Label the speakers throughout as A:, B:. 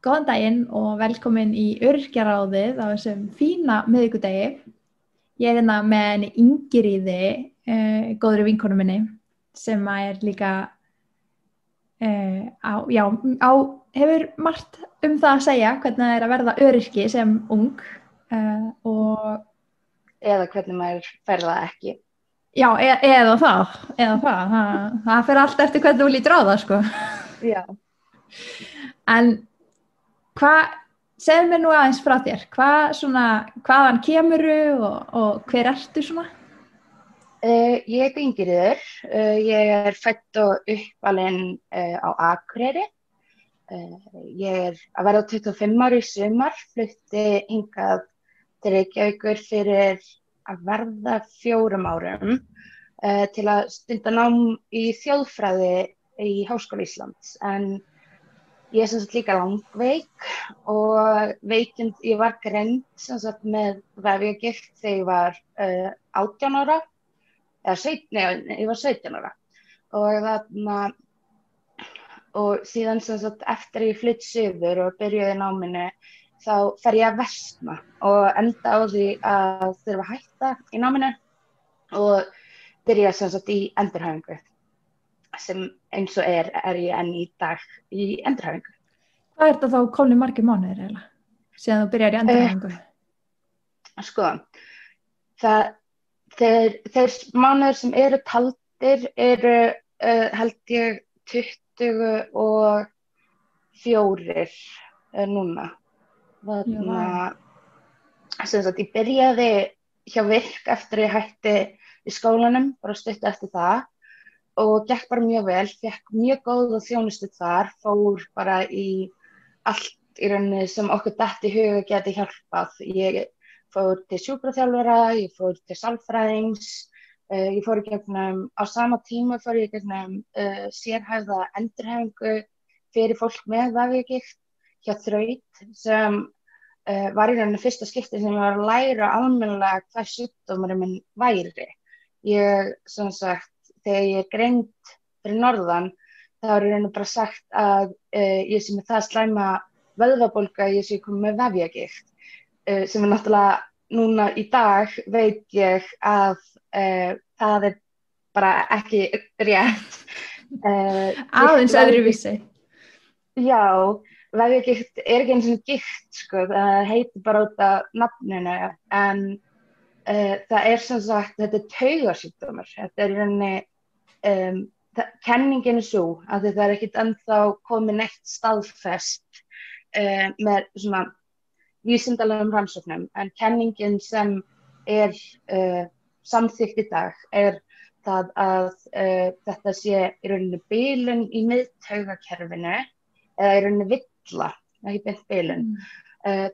A: Góðan daginn og velkomin í Öryrkjaráðið á þessum fína miðvikudegi. Ég er hérna með henni Ingiríði, góðri vinkonu minni, sem er líka, hefur margt um það að segja hvernig það er að verða öryrki sem ung og...
B: Eða hvernig maður fer það ekki.
A: Já, eða það. Það fer allt eftir hvernig þú lítur á það, sko.
B: Já.
A: En segðu mér nú aðeins frá þér, hvaðan kemurðu og hver ertu svona?
B: Ég heiti Ingiríður, ég er fædd og uppalin á Akureyri. Ég er að verða 25 ára í sumar, flutti hingað til Reykjavíkur fyrir að verða 4 árum til að stunda nám í þjóðfræði í Háskóla Íslands. En ég er sem sagt líka langveik og veikind, ég var greind sem sagt með vefjagigt þegar ég var 18 ára, ég var 17 ára og síðan sem sagt eftir ég flytt suður og byrjaði náminu þá fer ég að versna og enda á því að þurfa að hætta í náminu og byrja sem sagt í endurhæfingu. Sem eins og er ég enn í dag í endurhæfingu.
A: Hvað er þetta þá komnir margir mánuðir eiginlega, síðan þú byrjar í endurhæfingu?
B: Sko, þeir mánuðir sem eru taldir eru held ég 24 núna. Sem sagt, ég byrjaði hjá Virk eftir ég hætti í skólanum, bara stuttu eftir það. Og gekk bara mjög vel, fékk mjög góða þjónustu þar, fór bara í allt í rauninni sem okkur datt í huga geti hjálpað. Ég fór til sjúkraþjálfara, ég fór til sálfræðings, ég fór í gegnum, á sama tíma fór ég í gegnum sérhæfða endurhæfingu fyrir fólk með vefjagigt hjá Þraut sem var í rauninni fyrsta skipti sem ég var að læra almennilega hvað sjúkdómurinn minn væri. Ég, sem sagt, þegar ég er greind fyrir norðan, þá er í rauninni bara sagt að ég sé með það slæma vöðvabólgu að ég sé komið með vefjagigt, sem er náttúrulega núna í dag veit ég að það er bara ekki rétt.
A: Aðeins öðruvísi.
B: Já, vefjagigt er ekki eins og gikt, sko, það heitir bara út af nafninu, en það er sem sagt, þetta er taugasjúkdómur, þetta er í rauninni kenningin er svo að það er ekkert ennþá komið neitt staðfest með svona vísindalegum rannsóknum, en kenningin sem er samþykkt í dag er það að þetta sé í rauninni bilun í miðtaugakerfinu eða í rauninni villa, ekki beint bilun.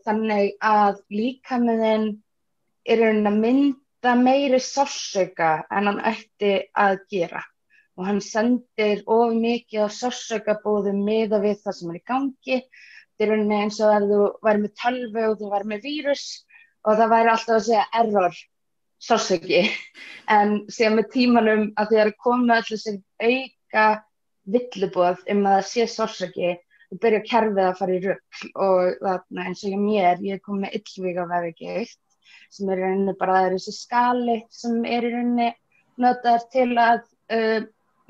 B: Þannig að líkaminn er í rauninni að mynda meiri sársauka en hann ætti að gera. Og hann sendir of mikið af sársaukabóðum miðað við það sem er í gangi. Þetta er rauninni eins og að þú væri með tölvu og þú væri með vírus og það væri alltaf að segja error, sársauki. En síðan með tímanum að þið eru komið allir sem auka villuboð að það sé sársauki og byrja kerfið að fara í rugl og þarna eins og ég er komið með illvíga vefjagigt sem er í rauninni bara það er þessi skali sem er í rauninni notaður til að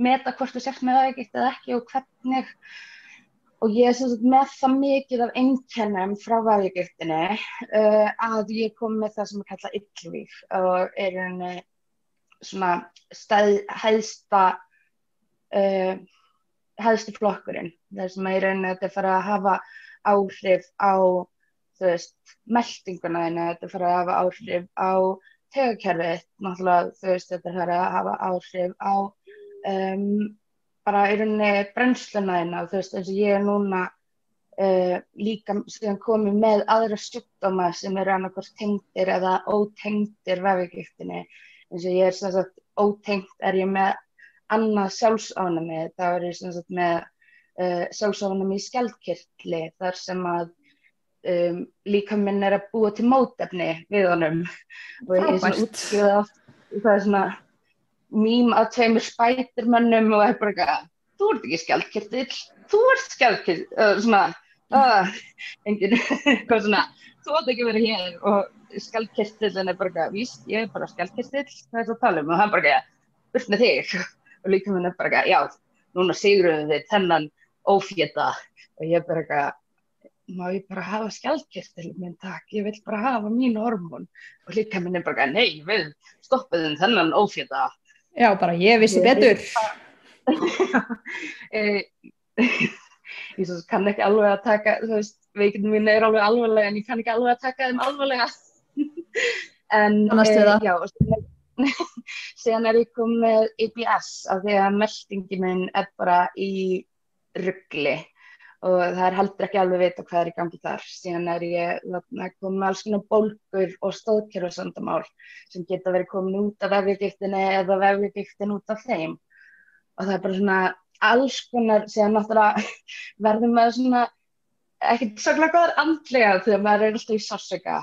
B: meta hvort þú sért með vefjagigt eða ekki og hvernig. Og ég er sem sagt með það mikið af einkennum frá vefjagigtinni að ég kom með það sem er kallað illvíg og er í rauninni svona hæðsti flokkurinn. Það sem í rauninni þetta er farið að hafa áhrif á meltinguna þína, þetta er farið að hafa áhrif á taugakerfið, náttúrulega þetta er farið að hafa áhrif á bara í rauninni brennsluna þína, eins og ég er núna líka síðan komið með aðra sjúkdóma sem eru annaðhvort tengdir eða ótengdir vefjagigtinni. Eins og ég er sem sagt ótengt er ég með annað sjálfsofnæmi, þá er ég sem sagt með sjálfsofnæmi í skjaldkirtli þar sem að líkaminn er að búa til mótefni við honum og ég er svona útskriðað oft, það er svona mím að 2 spædermönnum og er bara eitthvað, þú ert ekki skjaldkirtill, þú ert skjaldkirtill, svona, enginn, eitthvað svona, þú átt ekki að vera hér og skjaldkirtillinn bara eitthvað, víst, ég bara skjaldkirtill, hvað það tala og hann bara eitthvað, burt með þig og líka minn bara eitthvað, já, núna sigruðum við þennan óféta og ég bara eitthvað, má ég bara hafa skjaldkirtil minn takk, ég vil bara hafa mín hormón og líka minn bara eitthvað, nei, við stoppuðum þennan óféta.
A: Já, bara ég vissi betur.
B: Ég svo kann ekki alveg að taka, þú veist, veikindin mín alveg alvarlega en ég kann ekki alveg að taka þeim alvarlega. En já, og síðan ég kom með IBS af því að meldingi minn bara í rugli og það heldur ekki alveg vita hvað í gangi þar. Síðan ég kom með alls konar bólgur og stoðkerfisvandamál sem geta verið komin út af vefjagigtinni eða vefjagigtin út af þeim. Og það bara svona alls konar, síðan náttúrulega verðum maður svona ekkert svolítið góðar andlega þegar maður alltaf í sársauka.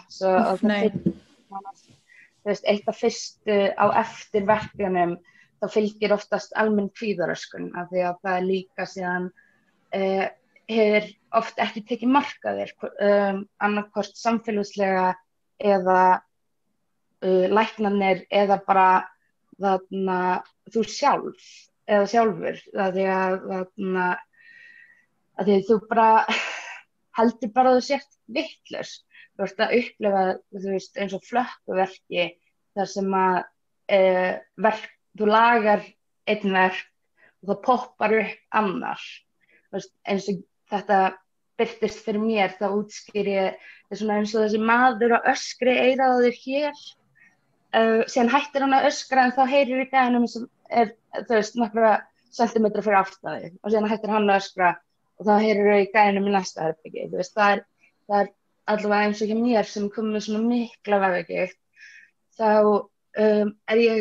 B: Þú veist, eitt af fyrstu á eftir verkjunum þá fylgir oftast almenn kvíðaröskun af því að það líka síðan hefur oft ekki tekið markaðir annarkvort samfélagslega eða læknarnir eða bara þarna þú sjálfur af því að þú bara heldur bara að þú sért vitlaus. Þú ert að upplifa, þú veist, eins og flökkuverki þar sem að þú lagar einn verk og það poppar upp annar. Þú veist, eins og þetta birtist fyrir mér, þá útskýri ég svona eins og þessi maður að öskri eyrað á þér hér. Síðan hættir hann að öskra en þá heyrir í gæðinum sem þú veist, nokkra sentimetra fyrir aftan þig og síðan hættir hann að öskra og þá heyrir í gæðinum í næsta herbyggi. Þú veist, það er allavega eins og hjá mér sem komið með svona mikla vefjagigt, þá ég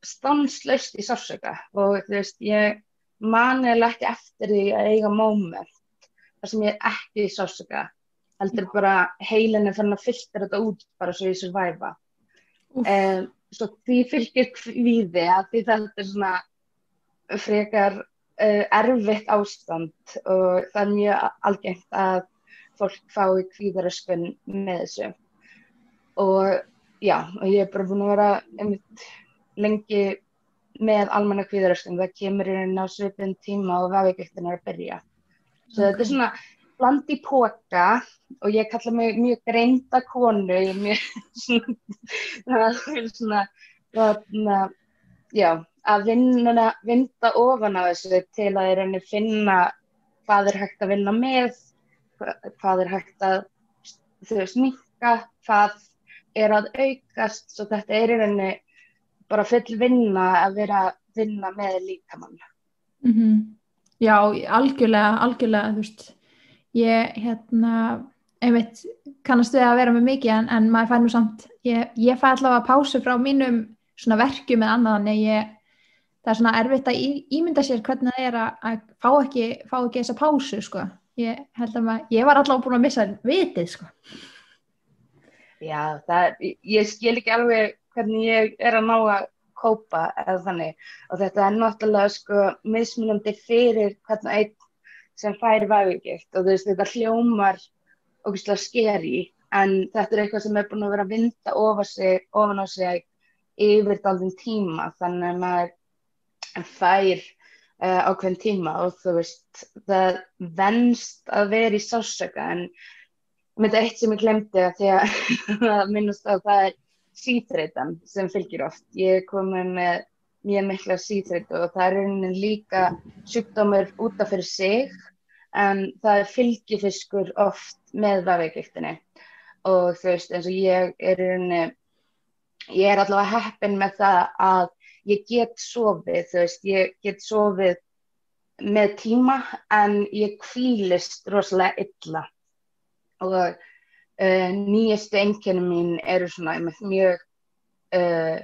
B: stanslaust í sársauka og þú veist, ég man eiginlega ekki eftir því að eiga moment þar sem ég er ekki í sársauka, heldur bara heilin fann að filtra þetta út bara svo ég survive. Svo því fylgir kvíði að því þetta svona frekar erfitt ástand og það er mjög algengt að fólk fái kvíðaröskun með þessu. Og já, og ég bara búin að vera lengi með almenna kvíðaröskun. Það kemur í rauninni á svipinn tíma og vefjagigtin að byrja. Svo þetta er svona bland í poka og ég kalla mig mjög greinda konu. Ég er mjög svona, já, að vinda ofan á þessu til að í rauninni finna hvað er hægt að vinna með, hvað er hægt að minnka, hvað er að aukast, svo þetta er í rauninni bara full vinna að vera að vinna með líkamann.
A: Já, algjörlega, þú veist, ég einmitt kannast við að vera með mikið en maður fær nú samt, ég fæ allavega pásu frá mínum svona verkjum eða annað, þannig það er svona erfitt að ímynda sér hvernig það er að fá ekki þessa pásu, sko. Ég held að ég var allavega búin að missa vitið, sko.
B: Já, ég skil ekki alveg hvernig ég er að ná að kópa eða þannig og þetta er náttúrulega sko mismunandi fyrir hvernig einn sem fær vefjagikt og þú veist þetta hljómar ógeðslega scary en þetta er eitthvað sem er búin að vera að vinda ofan á sig yfir dálítinn tíma þannig að maður fær ákveðin tíma og þú veist það venst að vera í sársauka en með eitt sem ég glemdi að því að minnast á það er síþreytan sem fylgir oft. Ég er komin með mjög mikla síþreytu og það er rauninni líka sjúkdómur út af fyrir sig en það er fylgifiskur oft með vefjagigtinni og þú veist eins og ég er allavega heppin með það að ég get sofið, þú veist, ég get sofið með tíma en ég hvílist rosalega illa og nýjastu einkenni mín eru svona mjög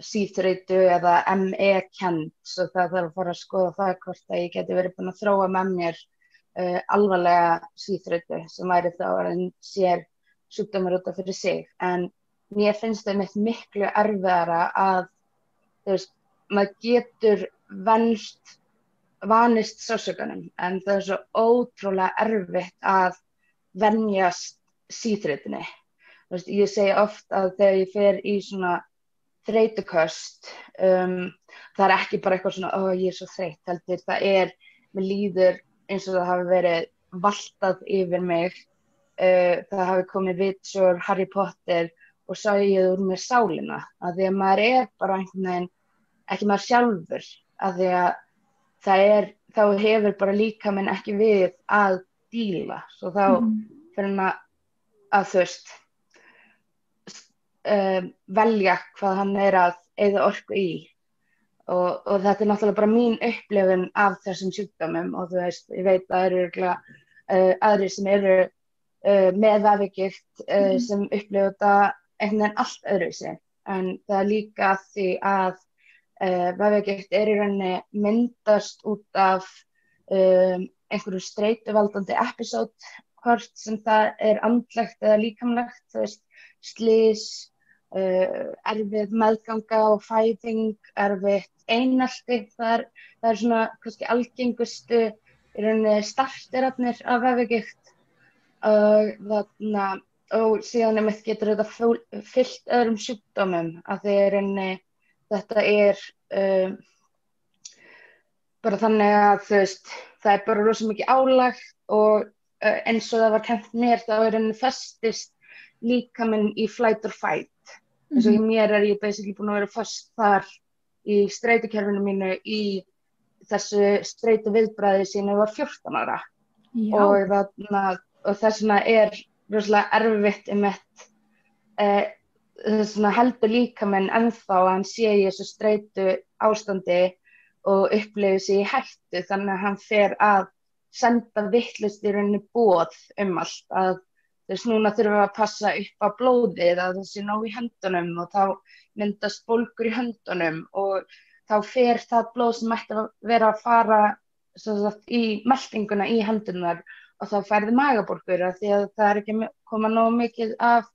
B: síþreytu eða ME-kennd svo það þarf að fara að skoða það hvort að ég geti verið búin að þróa með mér alvarlega síþreytu sem væri þá að sér sjúkdómur út af fyrir sig en mér finnst það miklu erfiðara að þú veist, maður getur vanist sársaukanum en það er svo ótrúlega erfitt að venjast síþreytunni. Ég segi oft að þegar ég fer í svona þreytuköst, það ekki bara eitthvað svona, ég svo þreytt, heldur mér líður eins og það hafi verið valtað yfir mig, það hafi komið vitsjur, Harry Potter og sagði úr mér sálina, að því að maður bara einhvern veginn, ekki maður sjálfur, að því að þá hefur bara líkaminn ekki við að díla, svo þá fyrir hann að þú veist, velja hvað hann að eyða orku í og þetta náttúrulega bara mín upplifun af þessum sjúkdómum og þú veist, ég veit að það eru aðrir sem eru með vefjagigt sem upplifa þetta einhvern veginn allt öðruvísi, en það líka því að vefjagigt í rauninni myndast út af einhverju streituvaldandi episód, hvort sem það andlegt eða líkamlegt, þú veist, slys, erfið meðganga og fæðing, erfitt einelti, það svona kannski algengustu í rauninni starterarnir af vefjagigt og síðan getur þetta fylgt öðrum sjúkdómum að því í rauninni þetta bara þannig að þú veist, það bara rosa mikið álag og eins og það var kennt mér þá í rauninni festist líkaminn í flight or fight. Eins og í mér ég basically búin að vera fast þar í streitukerfinu mínu í þessu streitu viðbragði síðan ég var 14 ára. Og þess vegna rosalega erfitt þess vegna heldur líkaminn ennþá að hann sé í þessu streitu ástandi og upplifir sig í hættu, þannig að hann fer að senda vitlaust í rauninni boð allt, að þess núna þurfum við að passa upp á blóðið, að það sé nóg í höndunum og þá myndast bólgur í höndunum og þá fer það blóð sem ætti að vera að fara í meltinguna í hendurnar og þá færði magabólgur af því að það ekki koma nóg mikið af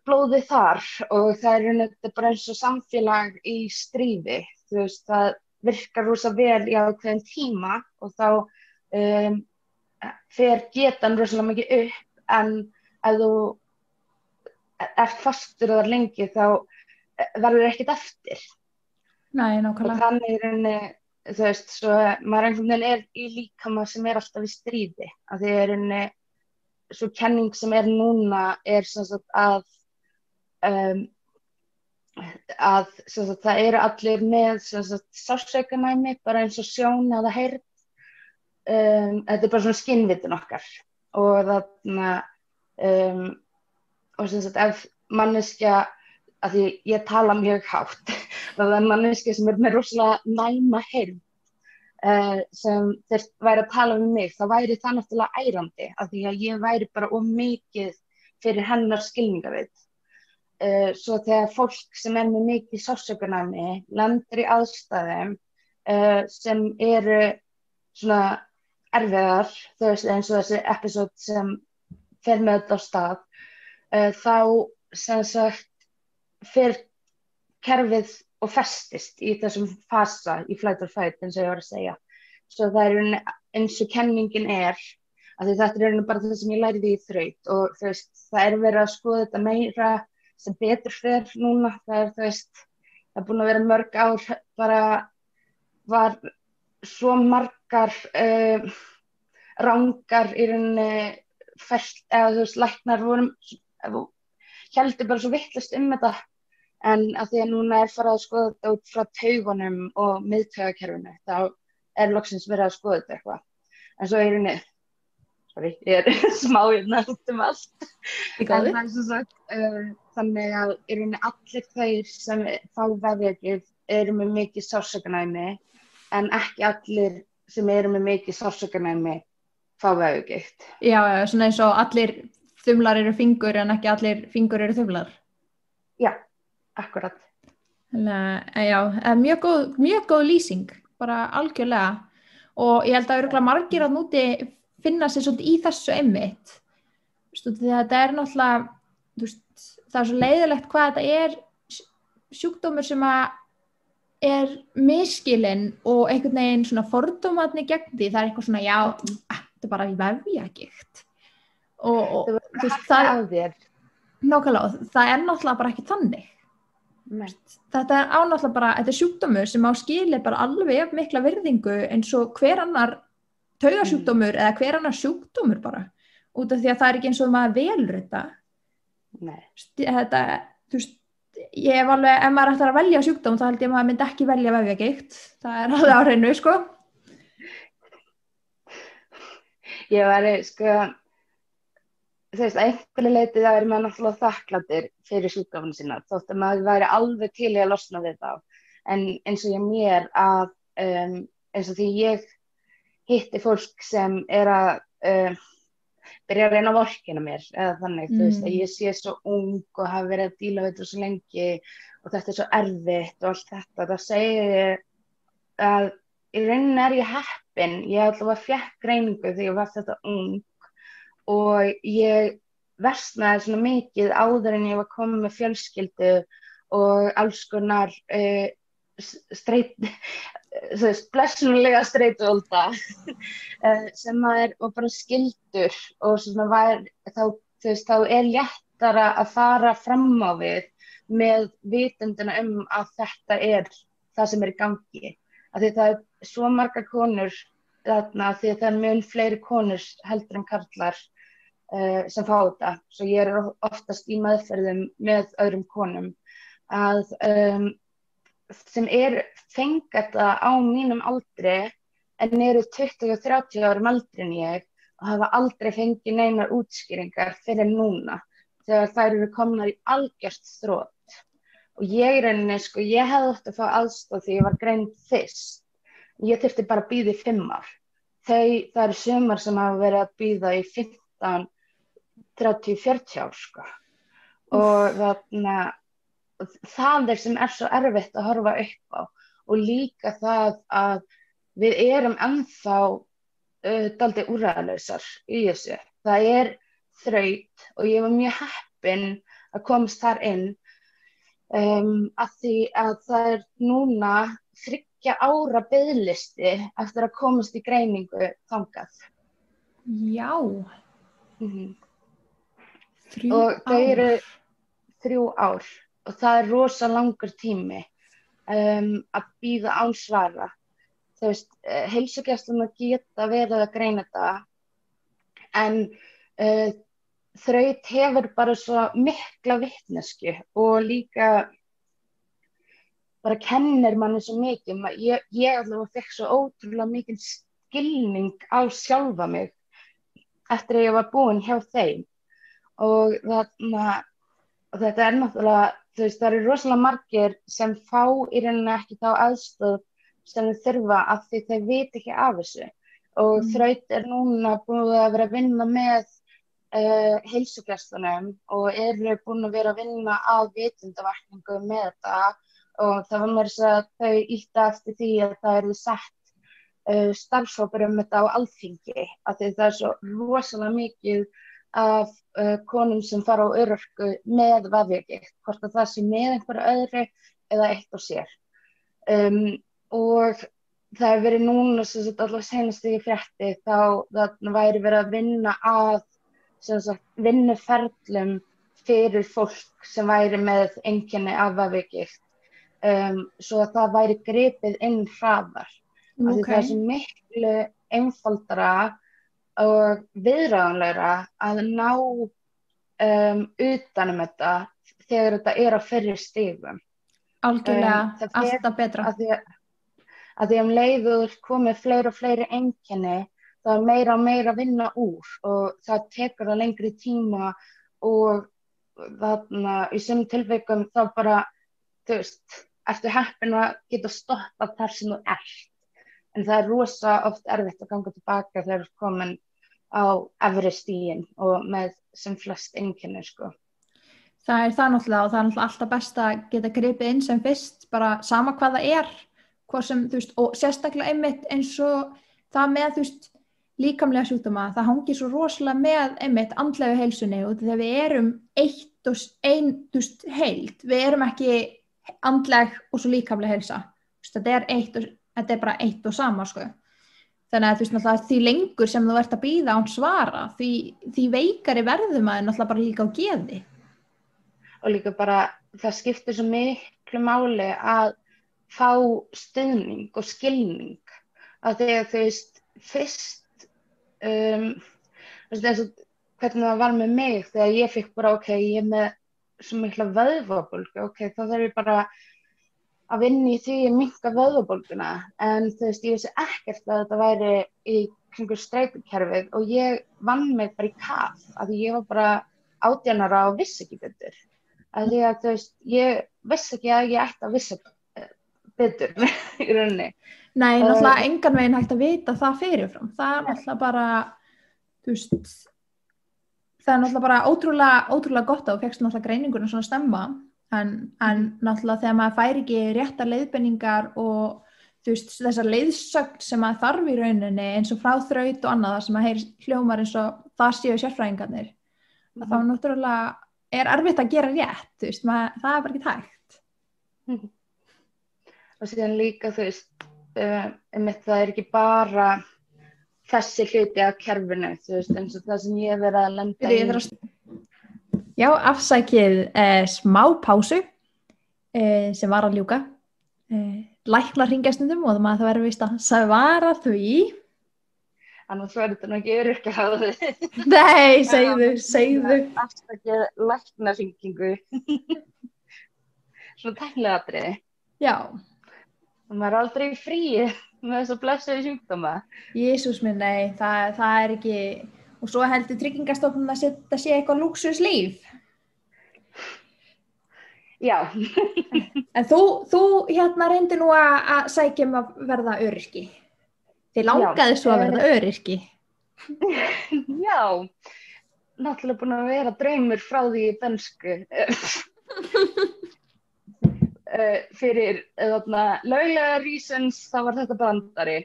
B: blóði þar og það þetta bara eins og samfélag í stríði, þú veist, það virkar rosa vel í ákveðin tíma og þá fer getan rosalega mikið upp en ef þú ert fastur þar lengi þá verður ekkert eftir.
A: Nei, nákvæmlega.
B: Og þannig í rauninni, þú veist, svo maður einhvern veginn í líkama sem alltaf í stríði, að því í rauninni svo kenning sem núna sem sagt að sem sagt, það eru allir með sem sagt sársaukanæmi, bara eins og sjón eða heyrn. Þetta bara svona skynvitun okkar og og sem sagt ef manneskja, af því ég tala mjög hátt, það manneskja sem með rosalega næma heyrn sem þeir væri að tala við mig, þá væri það náttúrulega ærandi af því að ég væri bara of mikið fyrir hennar skilningavit. Svo þegar fólk sem með mikið sársaukanæmi lendir í aðstæðum sem eru svona erfiðar, þú veist, eins og þessi episód sem fer með þetta á stað, þá sem sagt fer kerfið og festist í þessum fasa í flight or fight eins og ég var að segja. Svo það eins og kenningin að því þetta bara það sem ég læriði í þraut og þú veist, það verið að skoða þetta meira sem betur fer núna, þú veist, það búin að vera mörg ár bara var svo margar rangar í rauninni eða þú veist, læknar héldu bara svo vitlaust þetta en að því að núna farið að skoða þetta út frá taugunum og miðtaugakerfinu, þá loksins verið að skoða þetta eitthvað. En svo í rauninni, ég smá út allt. En það sem sagt, þannig að í rauninni allir þeir sem fá vefjagigt með mikið sársaukanæmi en ekki allir sem með mikið sársaukanæmi fá vefjagigt.
A: Já, svona eins og allir þumlar eru fingur en ekki allir fingur eru þumlar.
B: Já, akkurat.
A: Já, mjög góð lýsing, bara algjörlega. Og ég held að örugglega margir að núti finna sér svolítið í þessu einmitt. Þetta náttúrulega, það svo leiðilegt hvað þetta sjúkdómur sem miskilinn og einhvern veginn svona fordómarnir gegn því, það eitthvað svona, já, þetta er bara vefjagigt og
B: þú
A: þú
B: verður
A: veist,
B: hægt af þér.
A: nákvæmlega, það er náttúrulega bara ekki þannig.
B: Nei.
A: Þetta er ánáttúrulega bara, þetta er sjúkdómur sem á skili bara alveg jafn mikla virðingu eins og hver annar taugasjúkdómur eða hver annar sjúkdómur bara, út af því að það er ekki eins og maður velur þetta.
B: Nei.
A: Þetta, þú veist, ég hef alveg, ef maður ætlar að velja sjúkdóm, þá held ég að maður myndi ekki velja vefjagigt, það er alveg á hreinu, sko.
B: Ég væri, sko, þú veist, að einhverju leyti það er maður náttúrulega þakklátur fyrir sjúkdóminn sína, þótt að maður væri alveg til í að losna við þá. En eins og mér að, eins og því ég hitti fólk sem er að byrja að reyna að vorkenna mér, eða þannig, þú veist, að ég sé svo ung og hafi verið að díla við þetta svo lengi og þetta er svo erfitt og allt þetta, það segir ég að í rauninni er ég heppin, ég allavega fékk greiningu þegar ég var þetta ung og ég versnaði svona mikið áður en ég var komin með fjölskyldu og alls konar blessunarlega streituolda sem maður og bara skyldur og svona var þá er léttara að fara fram á við með vitundina að þetta er það sem er í gangi, af því það er svo margar konur þarna, því það er mjög fleiri konur heldur en karlar sem fá þetta, svo ég er oftast í meðferðum með öðrum konum að sem fengi þetta á mínum aldri en eru 20 og 30 árum eldri en ég og hafa aldrei fengið neinar útskýringar fyrir núna þegar þær eru komnar í algjört þrot og ég rauninni, sko, ég hefði átt að fá aðstoð því ég var greind fyrst, ég þurfti bara að bíða í 5 ár, það eru sumar sem hafa verið að bíða í 15, 30, 40 ár, sko, og þarna það er sem er svo erfitt að horfa upp á og líka það að við erum ennþá dálítið úrræðalausar í þessu. Það er þraut og ég var mjög heppin að komast þar inn af því að það er núna 3 ára biðlisti eftir að komast í greiningu þangað.
A: Já. 3
B: og þau
A: ár.
B: eru 3 ár. Og það er rosa langur tími að bíða án svara. Þú veist, heilsugæslurnar geta verið að greina þetta, en þraut hefur bara svo mikla vitneskju og líka bara kennir manni svo mikið. Ég allavega fekk svo ótrúlega mikið skilning á sjálfa mig eftir að ég var búin hjá þeim. Og þetta er náttúrulega, þú veist, það eru rosalega margir sem fá í rauninni ekki þá aðstoð sem þau þurfa af því þau vita ekki af þessu. Og þraut er núna búin að vera að vinna með heilsugæslunum og eru búin að vera að vinna að vitundavakningu með þetta og það var mér að þau ýtta eftir því að það eru sett starfshópur þetta á Alþingi, af því það er svo rosalega mikið af konum sem fara á örorku með vefjagigt, hvort að það sé með einhverju öðru eða eitt og sér. Og það hefur verið núna, allavega seinast þegar ég frétti, þá væri verið að vinna að vinnuferlum fyrir fólk sem væri með einkenni af vefjagigt, svo að það væri gripið inn hraðar. Af því það er svo miklu einfaldara og viðráðanlegra að ná utanum þetta þegar þetta er á fyrri stigum.
A: Algjörlega, alltaf betra.
B: Að því leiður komið fleiri og fleiri einkenni, það er meira og meira að vinna úr og það tekur það lengri tíma og þarna í sumum tilvikum þá bara, þú veist, ertu heppin að geta stoppað þar sem þú ert. En það er rosa oft erfitt að ganga tilbaka þegar þú komin á efri stigin og með sem flest einkenni, sko.
A: Það er það náttúrulega og það er náttúrulega alltaf best að geta gripið inn sem fyrst, bara sama hvað það er, hvað sem, þú veist, og sérstaklega einmitt eins og það með, þú veist, líkamlega sjúkdóma, það hangir svo rosalega með einmitt andlegu heilsunni og þegar við erum eitt og ein, þú veist, heild, við erum ekki andleg og svo líkamlega heilsa, þetta er bara eitt og sama, sko. Þannig að þú veist náttúrulega því lengur sem þú ert að bíða án svara, því veikari verður maður náttúrulega bara líka á geði.
B: Og líka bara það skiptir svo miklu máli að fá stuðning og skilning. Að þegar þú veist, fyrst, þú veist eins og hvernig það var með mig þegar ég fikk bara, ok, ég er með svo mikla vöðvabólgu, ok, þá þarf ég bara að vinna í því að minnka vöðvabólguna, en þú veist, ég vissi ekkert að þetta væri í kringu streitukerfið og ég vann mig bara í kaf, af því ég var bara 18 ára og vissi ekki betur. Af því að þú veist, ég vissi ekki að ég ætti að vissi betur í rauninni.
A: Nei, náttúrulega engan veginn hægt að vita það fyrirfram. Það er náttúrulega bara, þú veist, það er náttúrulega bara ótrúlega gott að þú fékkst náttúrulega greininguna svona stemma, en náttúrulega þegar maður fær ekki réttar leiðbeiningar og þú veist, þessar leiðsögn sem maður þarf í rauninni eins og frá þraut og annað sem maður heyrir hljómar eins og það séu sérfræðingarnir, þá náttúrulega er erfitt að gera rétt, þú veist, það er bara ekki hægt.
B: Og síðan líka, þú veist, það er ekki bara þessi hluti af kerfinu, þú veist, eins og það sem ég hef verið að lenda í.
A: Já, afsækið smá pásu sem var að ljúka. Læknar hringja stundum og það verður víst að svara því.
B: Annars verður þetta nú ekki öryrkja á því.
A: Nei, segðu.
B: Afsækið læknarhringingu. Svona tæknilega atriði.
A: Já.
B: Og maður er aldrei í fríi með þess að blessuðu sjúkdóma.
A: Jesús minn, nei, það er ekki. Og svo heldur Tryggingastofnun að þetta sé eitthvað lúxuslíf.
B: Já.
A: En þú hérna reyndi nú að sækja að verða öryrki. Þið langaði svo að verða öryrki.
B: Já. Náttúrulega búin að vera draumur frá því í bernsku. Fyrir löglega reasons þá var þetta brandari.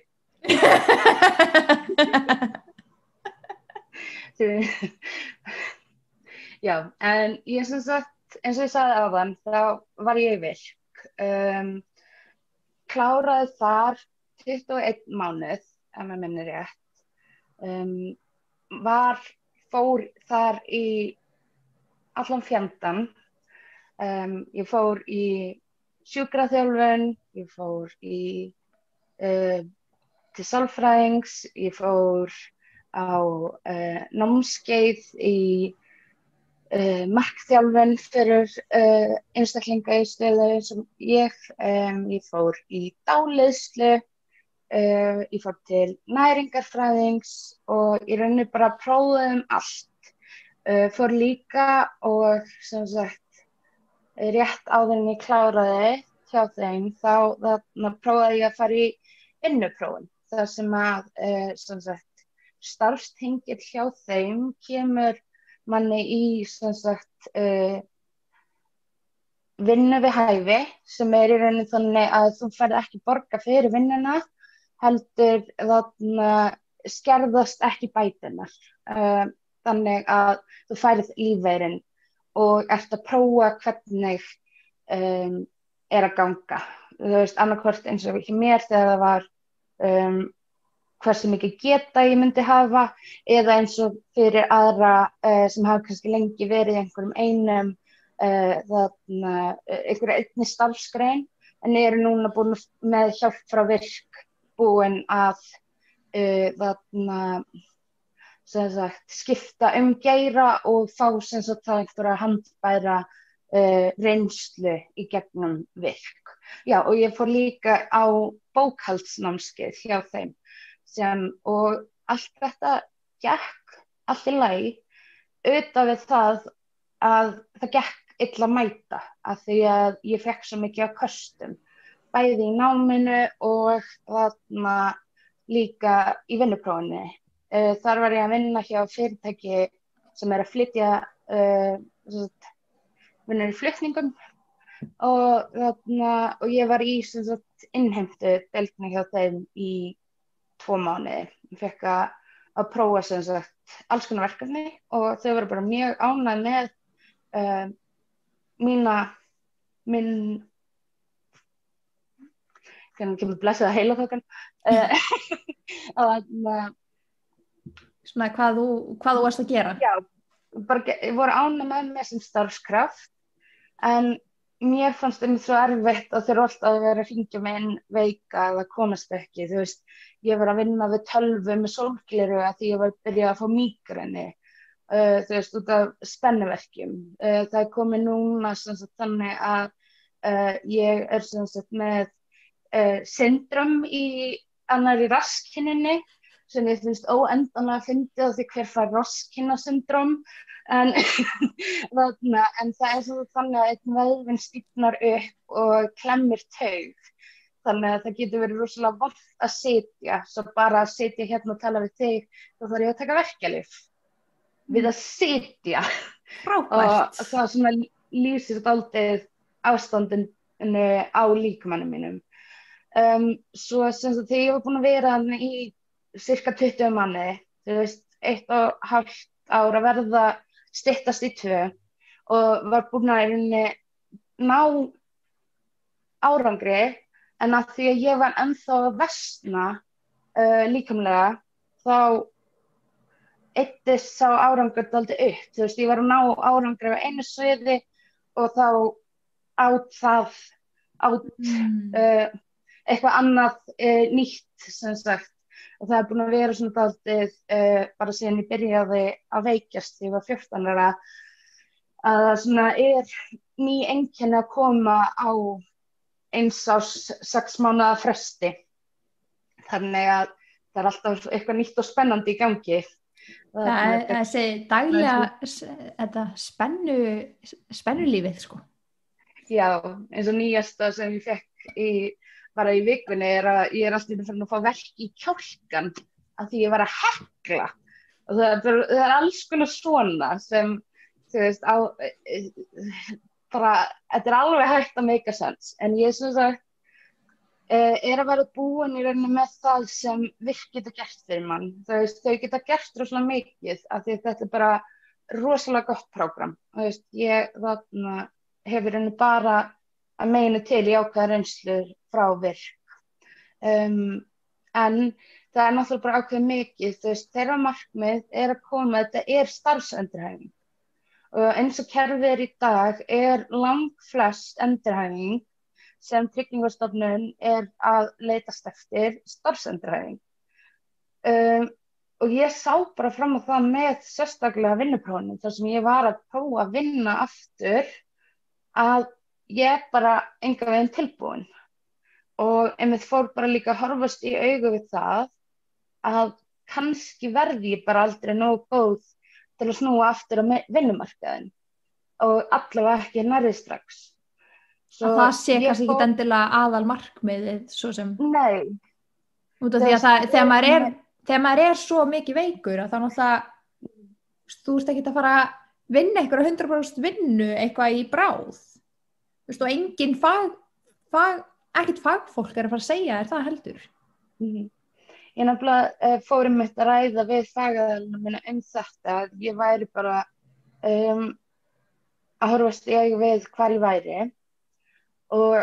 B: Já, en ég sem sagt, eins og ég sagði áðan, þá var ég virk. Kláraði þar 21 mánuð, ef maður minnir rétt. Fór þar í allan fjandann. Ég fór í sjúkraþjálfun, ég fór til sálfræðings, ég fór á námskeið í markþjálfun fyrir einstaklinga í stöðu sem ég fór í dáleiðslu, ég fór til næringarfræðings og í rauninni bara prófaði allt. Fór líka og sem sagt rétt áður en ég kláraði hjá þeim þá prófaði ég að fara í vinnuprófun þar sem að sem sagt starfstengill hjá þeim kemur manni í sem sagt vinnu við hæfi sem í rauninni þannig að þú færð ekki borga fyrir vinnuna heldur skerðast ekki bæturnar þannig að þú færð lífeyrinn og ert að prófa hvernig er að ganga. Þú veist, annarkvort eins og ekki mér þegar það var hversu mikið geta ég myndi hafa eða eins og fyrir aðra sem hafa kannski lengi verið í einhverjum einum einhverju einni starfsgrein en eru núna búin með hjálp frá virk búin að sem sagt, skipta geira og fá sem sagt það einhverja handbæra reynslu í gegnum virk. Já, og ég fór líka á bókhaldsnámskeið hjá þeim og allt þetta gekk allt í lagi auðvitað við það að það gekk illa að mæta af því að ég fekk svo mikið af köstum bæði í náminu og þarna líka í vinnuprófinni. Þar var ég að vinna hjá fyrirtæki sem er að flytja vinnur í flutningum og ég var í innheimtu deildinni hjá þeim í 2 mánuði. Ég fekk að prófa sem sagt alls konar verkefni og þau voru bara mjög ánægð með hvernig kemur blessaða heilaþokan að
A: Svona hvað þú varst að gera.
B: já, bara voru ánægð með mig sem starfskraft, en mér fannst einmitt svo erfitt að þeir alltaf að vera að hringja mig inn veika eða komast ekki, þú veist, ég var að vinna við tölvu með sólgleru að því ég var að byrja að fá mígreni, þú veist, út af spennuverkjum. Það er komið núna sem sagt þannig að ég er sem sagt með syndrom í annarri rasskinninni sem ég finnst óendanlega fyndið á því hver fær rosskynnasyndrom en það er svo þannig að einn vöðvinn stífnar upp og klemmir taug, þannig að það getur verið rosalega vont að sitja, svo bara að sitja hérna og tala við þig, þá þarf ég að taka verkjalyf við að sitja.
A: Frábært.
B: Og það svona lýsir dálítið ástandinu á líkamanum mínum. Svo sem sagt þegar ég var búin að vera í cirka 20 mánuði, þú veist, 1,5 ár að verða styttast í 2 og var búin að ná árangri, en að því að ég var ennþá að versna líkamlega, þá eittist sá árangur dálítið upp, þú veist, ég var að ná árangri á einu sviði og þá eitthvað annað nýtt sem sagt. Og það er búin að vera svona dálítið bara síðan ég byrjaði að veikjast þegar ég var 14 ára að það svona er ný einkenni að koma á 1 árs 6 mánaða fresti. Þannig að það er alltaf eitthvað nýtt og spennandi í gangi.
A: Það er þessi daglega þetta spennulífið sko. Já,
B: eins og nýjasta sem ég fekk bara í vikunni er að ég er alltaf farin að fá verk í kjálkan af því ég var að hekla og það er alls konar svona sem þú veist bara, þetta er alveg hægt að make sense, en ég sem sagt er að vera búin í rauninni með það sem virk geta gert fyrir mann, þú veist, þau geta gert rosalega mikið af því þetta er bara rosalega gott prógram, þú veist, ég þarna hefur rauninni bara að meina til í ákveða reynslur frá virk. En það er náttúrulega bara ákveðið mikið, þú veist, þeirra markmið er að koma, þetta er starfsendurhæfing. Og eins og kerfið er í dag er langflest endurhæfing sem Tryggingastofnun er að leitast eftir starfsendurhæfing. Og ég sá bara fram á það með sérstaklega vinnuprófunum, þar sem ég var að prófa að vinna aftur, að ég er bara engan veginn tilbúin og einmitt fór bara líka að horfast í augu við það að kannski verði ég bara aldrei nógu góð til að snúa aftur á vinnumarkaðinn og allavega ekki nærri strax.
A: Að það sé kannski ekki endilega aðal markmiðið svo sem...
B: Nei.
A: Út af því að þegar maður er svo mikið veikur að þá náttúrulega þú veist ekki að fara að vinna eitthvað 100% vinnu eitthvað í bráð. Þú veist, og engin ekkert fagfólk er að fara að segja það heldur.
B: Ég nefnilega fórum mitt að ræða við fagaðalina minna þetta, að ég væri bara að horfast í augu við hvar ég væri og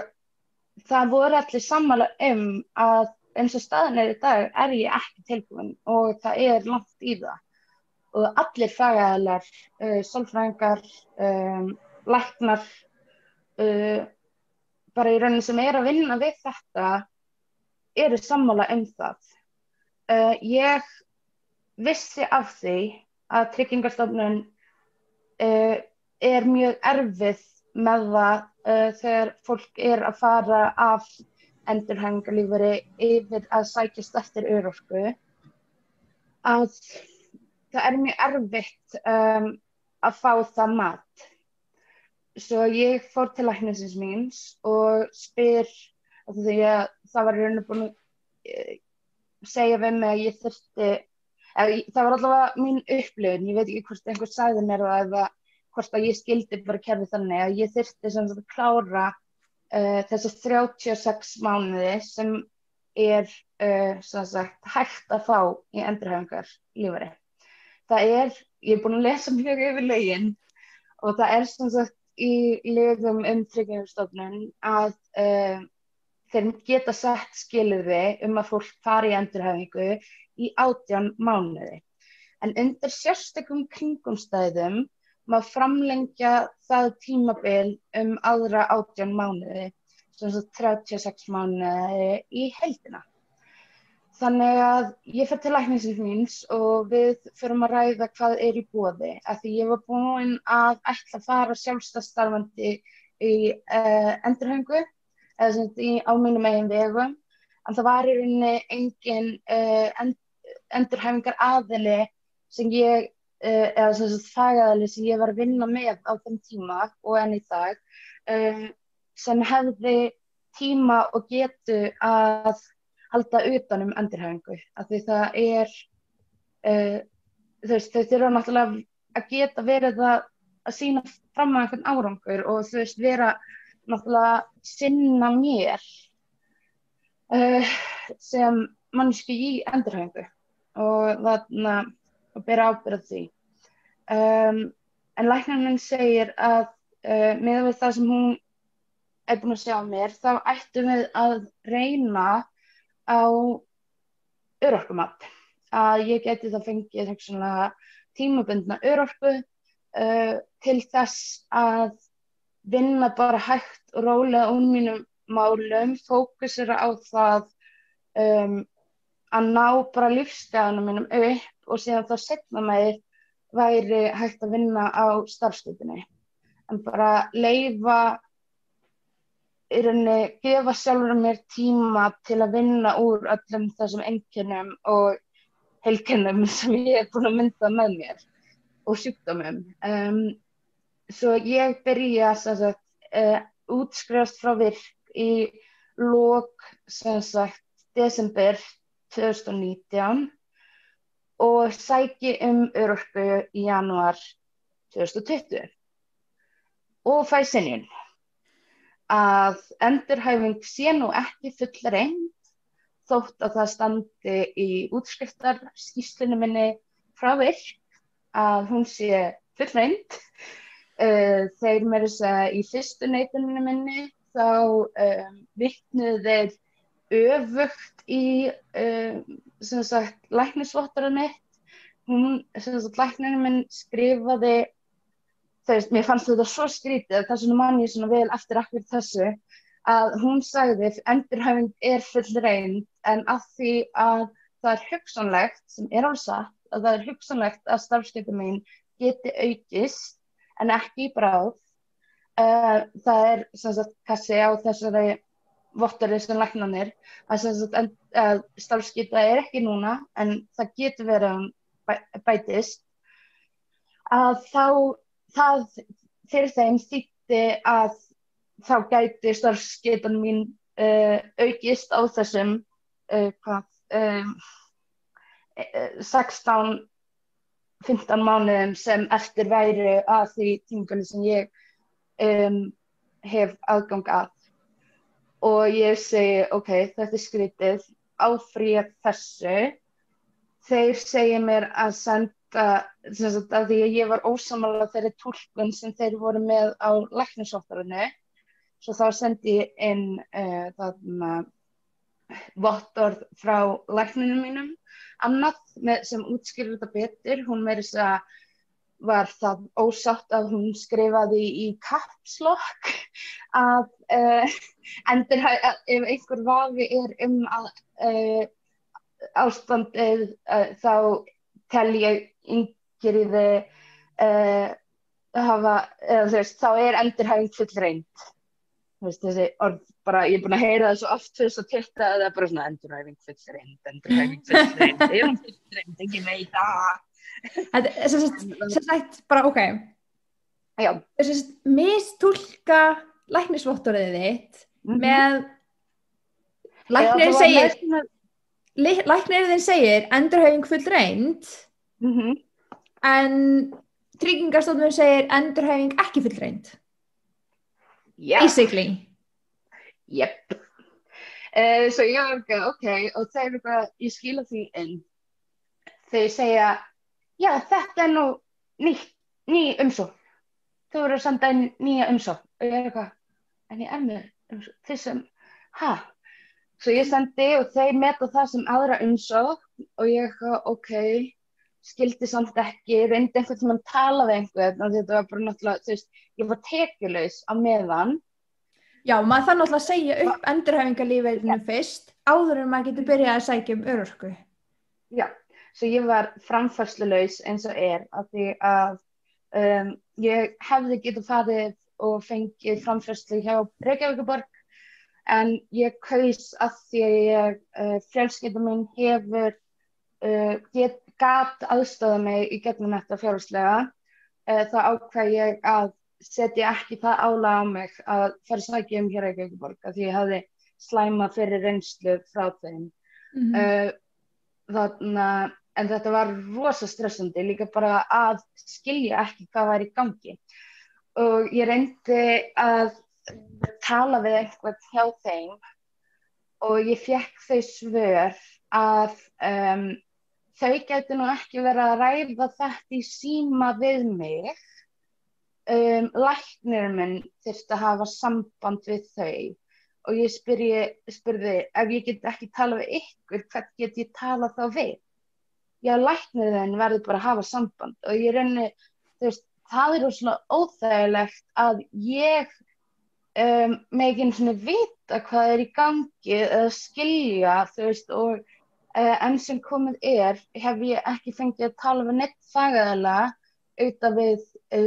B: það voru allir sammála að eins og staðan er í dag er ég ekki tilbúin og það er langt í það og allir fagaðalar, sálfræðingar, læknar, bara í rauninni sem er að vinna við þetta eru sammála það. Ég vissi af því að Tryggingastofnun er mjög erfið með það þegar fólk er að fara af endurhæfingarlífeyri yfir að sækjast eftir örorku, að það er mjög erfitt að fá það mat. Svo ég fór til læknisins míns og spyr, því að það var í rauninni búin að segja við mig að ég þurfti, það var allavega mín upplifun, ég veit ekki hvort einhver sagði mér það eða hvort að ég skildi bara kerfið þannig að ég þurfti sem sagt að klára þessa 36 mánuði sem er sem sagt hægt að fá í endurhæfingarlífeyri. Ég er búin að lesa mjög yfir lögin og það er sem sagt í lögum Tryggingastofnun að þeir geta sett skilyrði að fólk fari í endurhæfingu í 18 mánuði. En undir sérstökum kringumstæðum má framlengja það tímabil aðra 18 mánuði, sem sagt 36 mánuði í heildina. Þannig að ég fer til læknisins míns og við förum að ræða hvað í boði, af því ég var búin að ætla að fara sjálfstætt starfandi í endurhæfingu, eða sem sagt á mínum eigin vegum, en það var í rauninni engin endurhæfingar aðili sem ég, eða sem sagt fagaðili sem ég var að vinna með á þeim tíma og enn í dag, sem hefði tíma og getu að halda utan endurhæfingu, af því það þau þurfa náttúrulega að geta verið að sýna fram á einhvern árangur og vera náttúrulega sinna mér sem manneskju í endurhæfingu og bera ábyrgð á því. En læknirinn segir að miðað við það sem hún er búin að sjá mér, þá ættum við að reyna á örorkumat, að ég geti það fengið tímabundna örorku til þess að vinna bara hægt og rólega úr mínum málum, fókusera á það að ná bara lífsgæðunum mínum upp og síðan þá seinna meir væri hægt að vinna á starfsgetunni, en bara leyfa í rauninni gefa sjálfur mér tíma til að vinna úr öllum þessum einkennum og heilkennum sem ég er búin að mynda með mér og sjúkdómum. Svo ég byrja útskrifast frá virk í lok desember 2019 og sæki örorku í janúar 2020 og fæ synjun að endurhæfing sé nú ekki fullreynd þótt að það standi í útskriftarskýrslunni minni frá virk að hún sé fullreynd. Þeir meira að segja í fyrstu neitunni minni þá vitnuðu þeir öfugt í læknisvottorðið mitt. Læknirinn minn skrifaði, mér fannst þetta svo skrítið, þess vegna man ég svona vel eftir akkur þessu, að hún sagði endurhæfing er fullreynd en af því að það er hugsanlegt, sem er alveg satt, að það er hugsanlegt að starfsgetu mín geti aukist en ekki í bráð. Það er kassi á þessari vottorði sem læknarnir að starfsgeta er ekki núna en það getur verið að hún bætist, að það fyrir þeim þýddi að þá gæti starfsgetan mín aukist á þessum 16-15 mánuðum sem eftir væri að því tímabili sem ég hef aðgang að. Og ég segi, ok, þetta er skrítið, áfrýja þessu. Þeir segja mér að senda, að því að ég var ósammála þeirri túlkun sem þeir voru með á læknisvottorðinu, svo þá sendi ég inn vottorð frá lækninum mínum, annað sem útskýrir þetta betur. Hún meira að segja var það ósátt að hún skrifaði í caps lock að ef einhver vafi er að ástandið þá tel ég yngriði þá er endurhæfing fullreynd. Þessi orð bara, ég er búin að heyra það svo oft fyrst og tilta að það er bara svona endurhæfing fullreynd, er hún fullreynd, ekki veit það.
A: Þetta er sem sagt bara, ok.
B: Já.
A: Mistúlka læknisvottorðið þitt með læknirinn segir endurhæfing fullreynd en Tryggingastofnun segir endurhæfing ekki fullreynd.
B: Yeah.
A: Basically.
B: Yep. Svo ég var ekki, ok, og þeir eru bara, ég skila því inn. Þeir segja, já, þetta er nú ný umsókn. Þú verður að senda inn nýja umsókn. Og ég er eitthvað, en ég er með umsókn. Þeir sem, Svo ég sendi og þeir meta það sem aðra umsókn og ég ok, skildi samt ekki, reyndi einhvern tímann að tala við einhvern og þetta var bara náttúrulega, þú veist, ég var tekjulaus á meðan.
A: Já, maður þarf náttúrulega að segja upp endurhæfingarlífeyrinu fyrst áður en maður getur byrjað að sækja örorku.
B: Já, svo ég var framfærslulaus eins og af því að ég hefði getað farið og fengið framfærslu hjá Reykjavíkurborg en ég kaus að því að fjölskylda mín hefur gat aðstoðað mig í gegnum þetta fjárhagslega, þá ákvað ég að setja ekki það álag á mig að fara að sækja hjá Reykjavíkurborg af því ég hafði slæma fyrir reynslu frá þeim. En þetta var rosa stressandi, líka bara að skilja ekki hvað var í gangi. Og ég reyndi að tala við einhvern hjá þeim og ég fékk þau svör að þau gætu nú ekki verið að ræða þetta í síma við mig. Læknirinn minn þyrfti að hafa samband við þau og ég spurði ef ég get ekki talað við ykkur, hvern get ég talað þá við? Já, læknirinn verður bara að hafa samband og ég reyni, þú veist, það rosalega óþægilegt að ég megi einu sinni vita hvað í gangi eða skilja, þú veist, og enn sem komið hef ég ekki fengið að tala við neitt fagaðila auðvitað við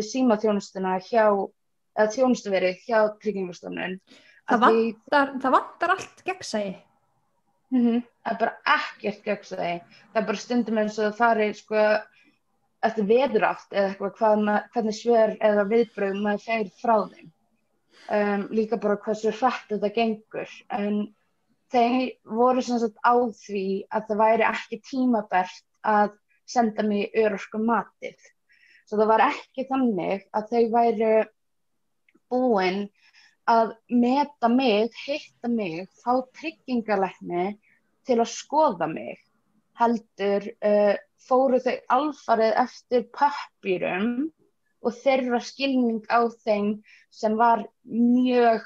B: símaþjónustuna eða þjónustuverið hjá Tryggingastofnun.
A: Það vantar allt gegnsæi.
B: Það er bara ekkert gegnsæi. Það er bara stundum eins og það fari sko eftir veðurátt eða eitthvað hvernig svör eða viðbrögð maður fær frá þeim. Líka bara hversu hratt þetta gengur. En þeir voru sem sagt á því að það væri ekki tímabært að senda mig í örorkumatið. Svo það var ekki þannig að þau væru búin að meta mig, hitta mig, fá tryggingalækni til að skoða mig. Heldur fóru þau alfarið eftir pappírum og þeirra skilning á þeim sem var mjög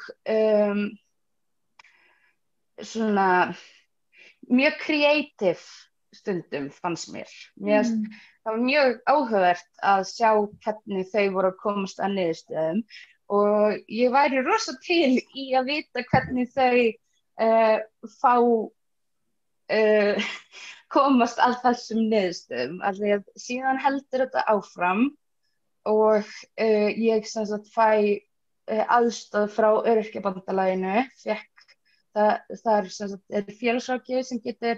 B: mjög kreatív stundum fannst mér. Það var mjög áhugavert að sjá hvernig þau voru að komast að niðurstöðum og ég væri rosa til í að vita hvernig þau komast að þessum niðurstöðum. Því að síðan heldur þetta áfram og ég sem sagt fæ aðstoð frá Öryrkjabandalaginu, það er sem sagt félagsráðgjafi sem getur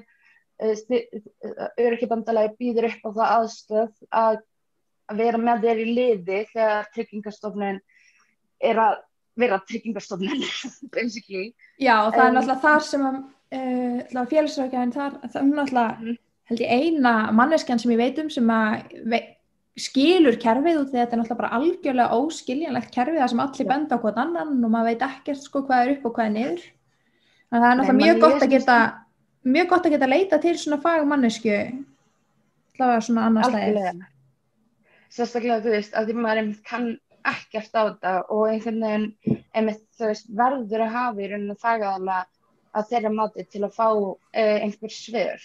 B: Öryrkjabandalagið býður upp á það aðstoð að vera með þér í liði þegar Tryggingastofnun er að vera Tryggingastofnun basically.
A: Já, og það er náttúrulega þar sem að félagsráðgjafinn þar, það er náttúrulega held ég eina manneskjan sem ég veit sem að skilur kerfið út því þetta er náttúrulega bara algjörlega óskiljanlegt kerfið þar sem allir benda á hvern annan og maður veit ekkert sko hvað er upp og hvað er niður. Þannig að það er náttúrulega mjög gott að geta leita til svona fagmannesku allavega svona annars leið.
B: Sérstaklega þú veist að því maður kann ekkert á þetta og einhvern veginn þú veist verður að hafa í rauninni fagaðala að þeirra mati til að fá einhver svör.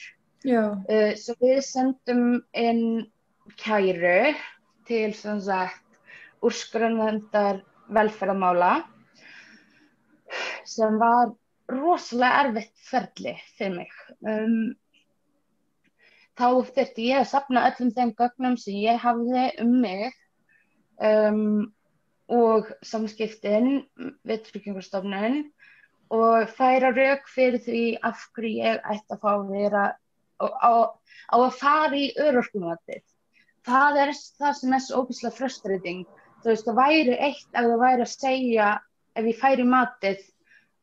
B: Svo við sendum inn kæru til sem sagt úrskurðarnefndar velferðarmála sem var rosalega erfitt ferli fyrir mig. Þá þurfti ég að safna öllum þeim gögnum sem ég hafði mig og samskiptin við Tryggingastofnun og færa rök fyrir því af hverju ég ætti að fá að vera á að fara í örorkumatið. Það er það sem er svo ógeðslega frustrating. Þú veist, það væri eitt ef það væri að segja ef ég færi í matið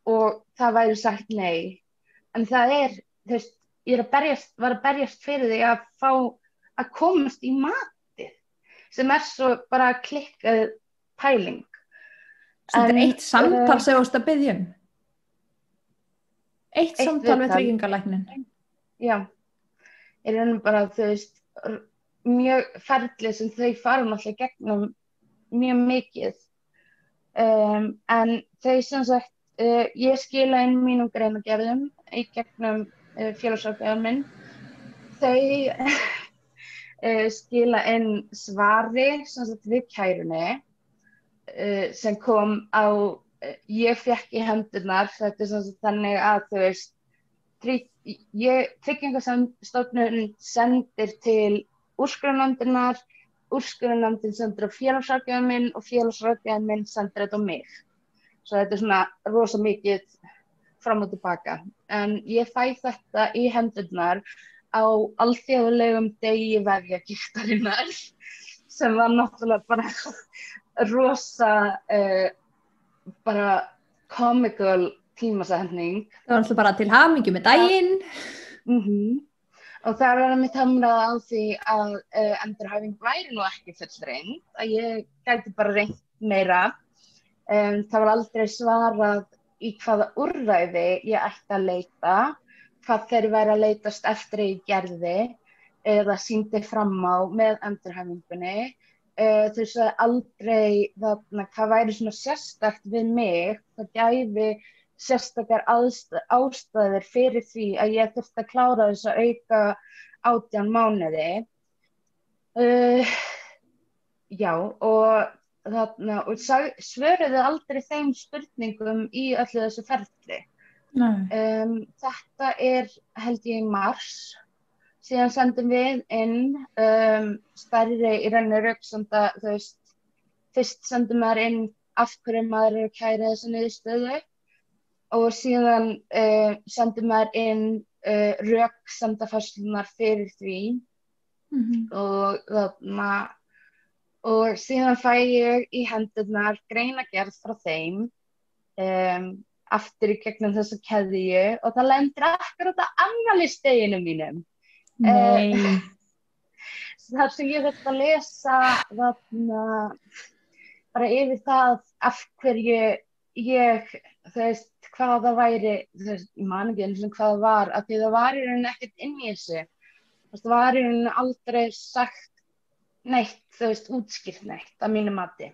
B: og það væri sagt nei. En það þú veist, ég var að berjast fyrir því að fá að komast í matið sem er svo bara klikkað pæling.
A: Þetta er eitt samtal sem þú varst að biðja um? Eitt samtal við tryggingalæknin?
B: Já, ég reyna bara þú veist, mjög ferli sem þau fara náttúrulega gegnum mjög mikið. En þau sem sagt, ég skila inn mínum greinagerðum í gegnum félagsráðgjafinn minn, þau skila inn svari sem sagt við kærunni sem kom á, ég fékk í hendurnar, þetta sem sagt þannig að þú veist, Tryggingastofnun sendir til úrskurðarnefndarinnar, úrskurðarnefndin sendir á félagsráðgjafinn minn og félagsráðgjafinn minn sendir þetta á mig. Svo þetta svona rosa mikið fram og tilbaka. En ég fæ þetta í hendurnar á alþjóðlegum degi vefjagigtarinnar sem var náttúrulega bara rosa bara comical tímasetning.
A: Það var alltaf bara til hamingju með daginn.
B: Og það var einmitt hamrað á því að endurhæfing væri nú ekki fullreynd, að ég gæti bara reynt meira. Það var aldrei svarað í hvaða úrræði ég ætti að leita, hvað þeir væri að leitast eftir ég gerði eða sýndi fram á með endurhæfingunni. Þau sagði aldrei hvað væri svona sérstakt við mig, það gæfi sérstakar ástæður fyrir því að ég þurfti að klára þess að auka 18 mánuði. Já, og svöruðu aldrei þeim spurningum í öllu þessu ferli. Þetta held ég í mars, síðan sendum við inn stærri í rauninni röksemda, þú veist, fyrst sendum maður inn af hverju maður að kæra þessa niðurstöðu og síðan sendum maður inn röksemdafærslunar fyrir því og síðan fæ ég í hendurnar greinagerð frá þeim aftur í gegnum þessa keðju og það lendir akkurat á afmælisdeginum mínum.
A: Nei.
B: Þar sem ég þurfti að lesa bara yfir það af hverju ég, þú veist, hvað það væri, þú veist, ég man ekki eins og hvað það var, af því það var í rauninni ekkert inn í þessu. Það var í rauninni aldrei sagt neitt, þú veist, útskýrt neitt að mínu mati.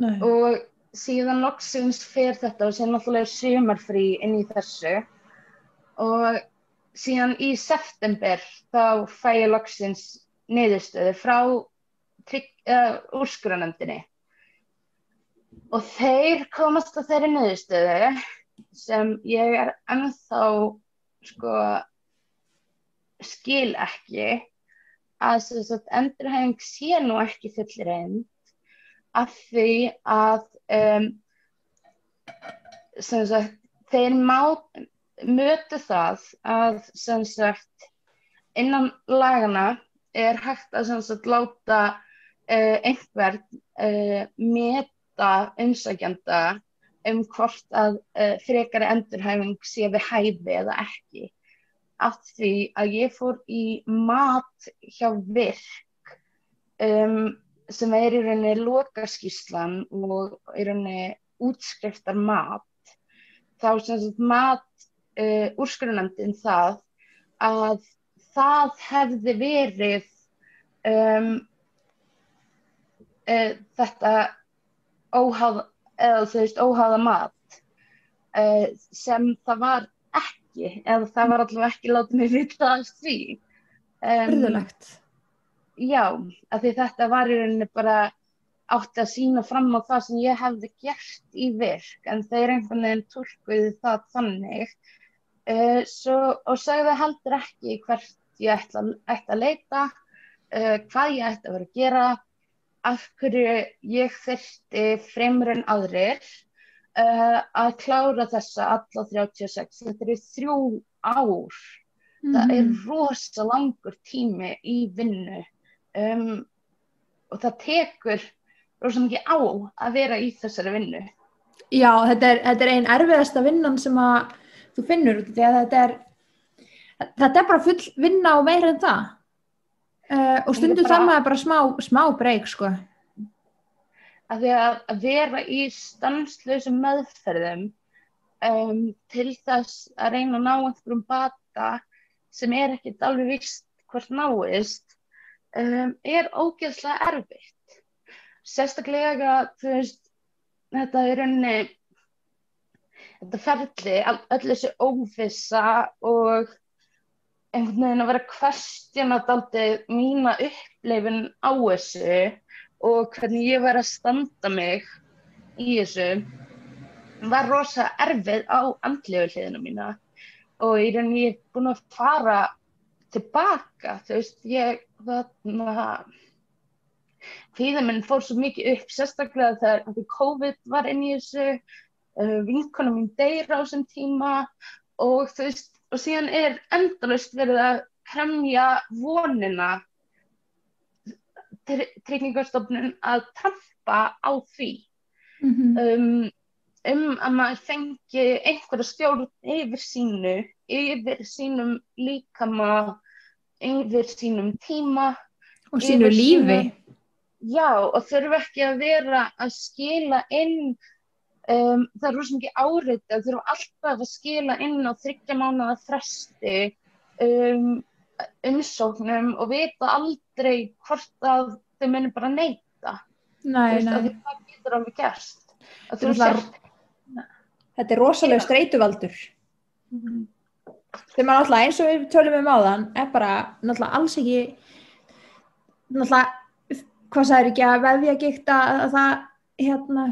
A: Nei.
B: Og síðan loksins fer þetta og síðan náttúrulega sumarfrí inn í þessu og síðan í september þá fæ ég loksins niðurstöðu frá úrskurðarnefndinni og þeir komast að þeirri niðurstöðu sem ég ennþá skil ekki að endurhæfing sé nú ekki fullreynd af því að þeir mötu það að innan lagana hægt að láta einhvern meta umsækjanda hvort að frekari endurhæfing sé við hæfi eða ekki. Af því að ég fór í mat hjá VIRK sem í rauninni lokaskýrslan og í rauninni útskriftar mat. Þá mat úrskurðarnefndin það að það hefði verið þetta óháða mat sem það var ekki, eða það var allavega ekki látið mig vita af því.
A: Furðulegt.
B: Já, af því þetta var í rauninni bara átti að sýna fram á það sem ég hefði gert í VIRK, en þeir einhvern veginn túlkuðu það þannig. Og sagði heldur ekki hvert ég ætti að leita, hvað ég ætti að vera að gera, af hverju ég þyrfti fremur en aðrir að klára þessa alla 36. Þetta 3 ár. Það rosa langur tími í vinnu og það tekur rosa mikið á að vera í þessari vinnu.
A: Já, þetta ein erfiðasta vinnan sem að þú finnur út, því að þetta bara full vinna og meira en það. Og stundum þarf maður bara smá breyk, sko.
B: Að því að vera í stanslausum meðferðum til þess að reyna að ná einhverjum bata sem ekkert alveg víst hvort náist, ógeðslega erfitt. Sérstaklega, þú veist, þetta rauninni, þetta ferli, öll þessi óvissa og einhvern veginn að vera að kvestjana dálítið mína upplifun á þessu og hvernig ég var að standa mig í þessu var rosa erfið á andlegu hliðina mína og í rauninni ég er búin að fara tilbaka, þú veist, kvíðinn minn fór svo mikið upp, sérstaklega þegar COVID var inn í þessu, vinkona mín deyr á þessum tíma og þú veist, og síðan endalaust verið að kremja vonina Tryggingastofnun að trampa á því að maður fengi einhverja stjórn yfir sínum líkama, yfir sínum tíma
A: og sínu lífi.
B: Já, og þurfa ekki að vera að skila inn það er rosa mikið áreiti að þurfa alltaf að skila inn á 3 mánaða fresti umsóknum og vita aldrei hvort að þau muni bara neita.
A: Nei.
B: Það getur alveg gerst.
A: Þetta er rosalega streituvaldur. Þegar maður náttúrulega, eins og við tölum áðan, bara náttúrulega alls ekki, náttúrulega, hvað sagðir ekki að vefjagigt að það,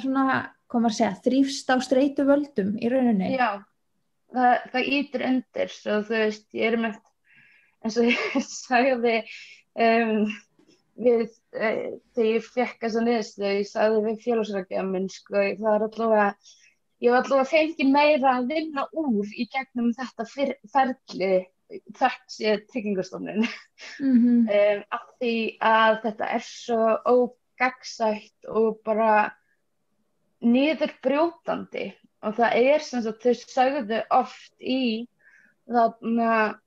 A: svona, hvað maður segja, þrífst á streituvöldum í rauninni? Já, það ýtir undir, svo þú veist, ég með, eins og ég sagði þegar ég fekk þessa niðurstöðu, ég sagði við félagsráðgjafann minn, sko, ég var allavega fengið meira að vinna úr í gegnum þetta ferli, þekks ég Tryggingastofnun, af því að þetta er svo ógagnsætt og bara niðurbrjótandi og það sem sagt, þau sögðu oft í þarna,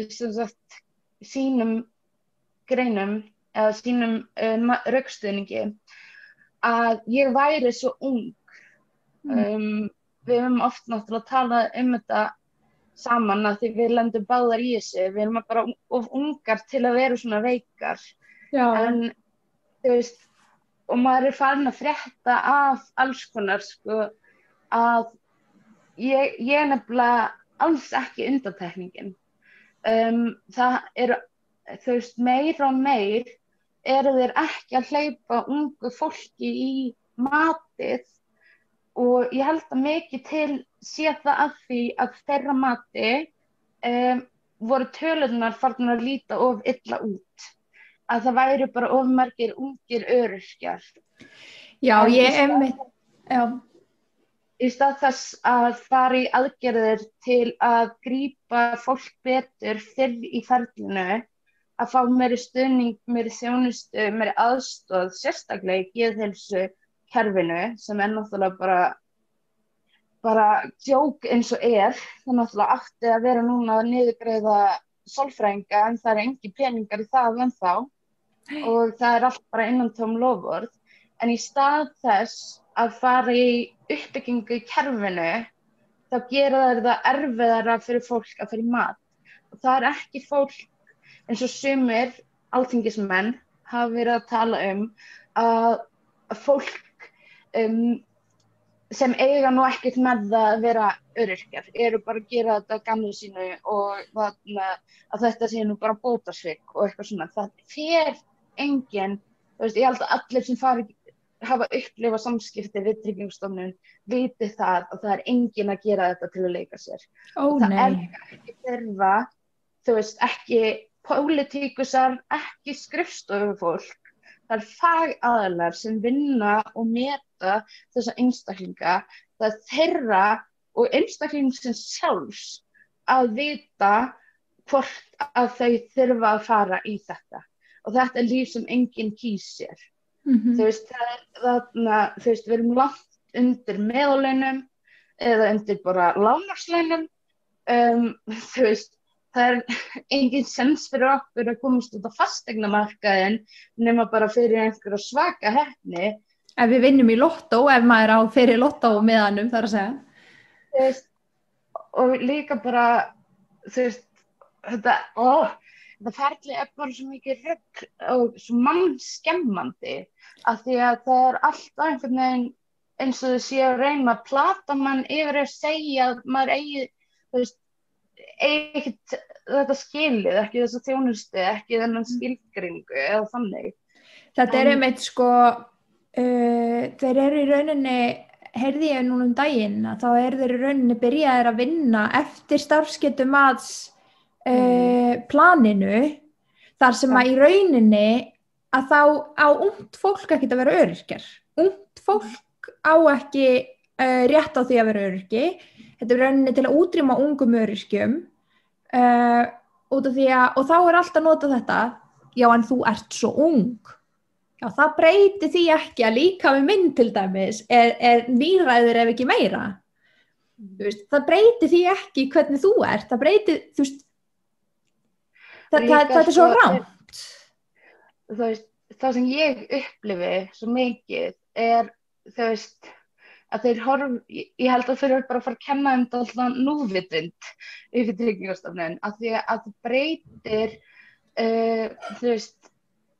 A: sem sagt, sínum greinum eða sínum rökstuðningi að ég væri svo ung. Við höfum oft náttúrulega talað þetta saman að því við lendum báðar í þessu, við erum bara of ungar til að vera svona veikar. Já. En þú veist, og maður farin að frétta af alls konar, sko, að ég nefnilega alls ekki undantekningin. Það eru, þú veist, meir og meir eru þeir ekki að hleypa ungu fólki í matið og ég held að mikið til sé það að því að þeirra mati voru tölurnar farnar að líta of illa út. Að það væri bara of margir ungir öryrkjar. Já, ég já. Í stað þess að fara í aðgerðir til að grípa fólk betur fyrr í ferlinu, að fá meiri stuðning, meiri þjónustu, meiri aðstoð, sérstaklega í geðheilsukerfinu, sem náttúrulega bara djók eins og það náttúrulega átti að vera núna að niðurgreiða sálfræðinga, en það engin peningar í það ennþá og það allt bara innantóm loforð. En í stað þess að fara í uppbyggingu í kerfinu, þá gera það erfiðara fyrir fólk að fara í mat. Og það ekki fólk eins og sumir alþingismenn hafa verið að tala að fólk sem eiga nú ekkert með það að vera öryrkjar, eru bara að gera þetta að gamni sínu og að þetta sé nú bara bótasvik og eitthvað svona. Það fer enginn, þú veist, ég held að allir sem hafa upplifað samskipti við Tryggingastofnun viti það og það enginn að gera þetta til að leika sér. Það ekki þurfa, þú veist, ekki pólitíkusar, ekki skrifstofufólk. Það fagaðilar sem vinna og meta þessa einstaklinga. Það þeirra og einstaklingsins sjálfs að vita hvort að þau þurfa að fara í þetta. Og þetta er líf sem enginn kýs sér. Þú veist, þú veist, við erum langt undir meðallaunum eða undir bara lágmarkslaunum. Þú veist, það engin sens fyrir okkur að komast út á fasteignamarkaðinn nema bara fyrir einhverja svaka heppni. Ef við vinnum í lottó, ef maður á fyrir lottó meðanum, þar að segja. Þú veist, og líka bara, þú veist, þetta ferli bara svo mikið rugl og svo mannskemmandi af því að það alltaf einhvern veginn
B: eins og þau séu að reyna að plata mann yfir að segja að maður eigi, þú veist, eigi ekkert þetta skilið, ekki þessa þjónustu, ekki þennan skilgreiningu eða þannig.
A: Þetta einmitt sko, þeir eru í rauninni, heyrði ég núna daginn, að þá þeir í rauninni byrjaðir að vinna eftir starfsgetumats planinu, þar sem að í rauninni að þá á ungt fólk ekkert að vera öryrkjar. Ungt fólk á ekki rétt á því að vera öryrki. Þetta er rauninni til að útrýma ungum öryrkjum, út af því að, og þá alltaf notað þetta, já en þú ert svo ung. Já, það breyti því ekki að líkami minn til dæmis er nýræður ef ekki meira. Þú veist, það breyti því ekki hvernig þú ert, það breyti, þú veist, þetta svo rangt.
B: Þú veist, það sem ég upplifi svo mikið þú veist, að þeir ég held að þeir eru bara að fara að kenna alltaf núvitund yfir Tryggingastofnun, að því að það breytir, þú veist,